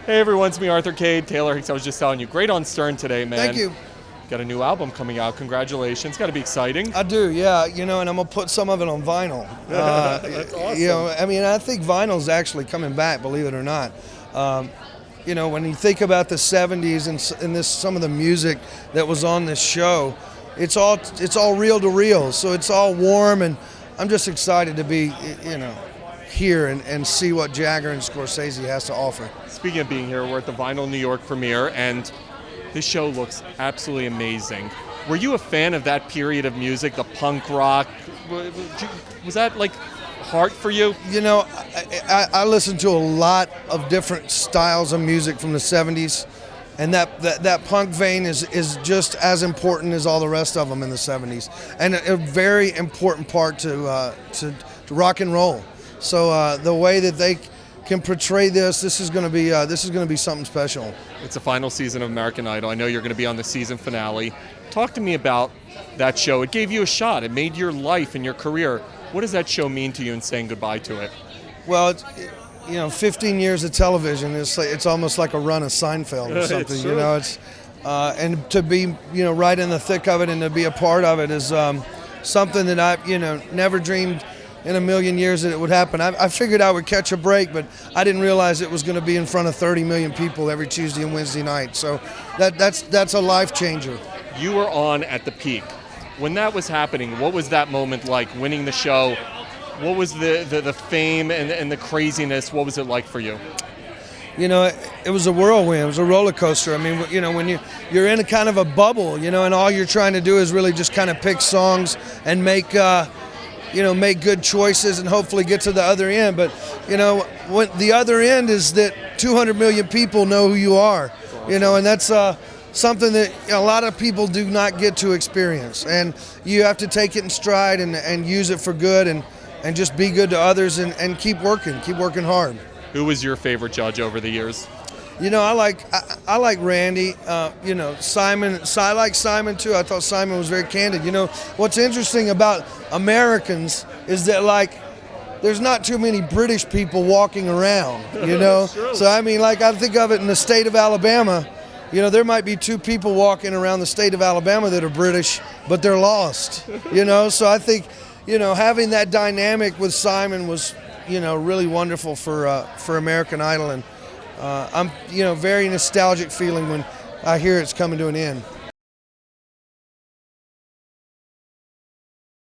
Hey everyone, it's me, Arthur Kade. Taylor Hicks, I was just telling you, great on Stern today, man. Thank you. Got a new album coming out. Congratulations. Got to be exciting. I do, yeah. And I'm going to put some of it on vinyl. That's awesome. I think vinyl's actually coming back, believe it or not. When you think about the 70s and some of the music that was on this show, it's all reel to reel. So it's all warm, and I'm just excited to be, here and see what Jagger and Scorsese has to offer. Speaking of being here, we're at the Vinyl New York premiere, and this show looks absolutely amazing. Were you a fan of that period of music, the punk rock? Was that like hard for you? I listened to a lot of different styles of music from the 70s, and that punk vein is just as important as all the rest of them in the 70s, and a very important part to rock and roll. So the way that they can portray this is going to be something special. It's the final season of American Idol. I know you're going to be on the season finale. Talk to me about that show. It gave you a shot. It made your life and your career. What does that show mean to you in saying goodbye to it? Well, 15 years of television. It's almost like a run of Seinfeld or something. It's true. And to be right in the thick of it and to be a part of it is something that I never dreamed in a million years that it would happen. I figured I would catch a break, but I didn't realize it was going to be in front of 30 million people every Tuesday and Wednesday night. So that's a life changer. You were on at the peak. When that was happening, what was that moment like, winning the show? What was the fame and the craziness? What was it like for you? It was a whirlwind. It was a roller coaster. I mean, when you're in a kind of a bubble, and all you're trying to do is really just kind of pick songs and make good choices and hopefully get to the other end. But, when the other end is that 200 million people know who you are, and that's something that a lot of people do not get to experience. And you have to take it in stride and use it for good and just be good to others and keep working hard. Who was your favorite judge over the years? I like Randy. Simon. I like Simon too. I thought Simon was very candid. What's interesting about Americans is that there's not too many British people walking around. So I think of it in the state of Alabama. There might be two people walking around the state of Alabama that are British, but they're lost. So I think having that dynamic with Simon was really wonderful for American Idol, and I'm very nostalgic feeling when I hear it's coming to an end.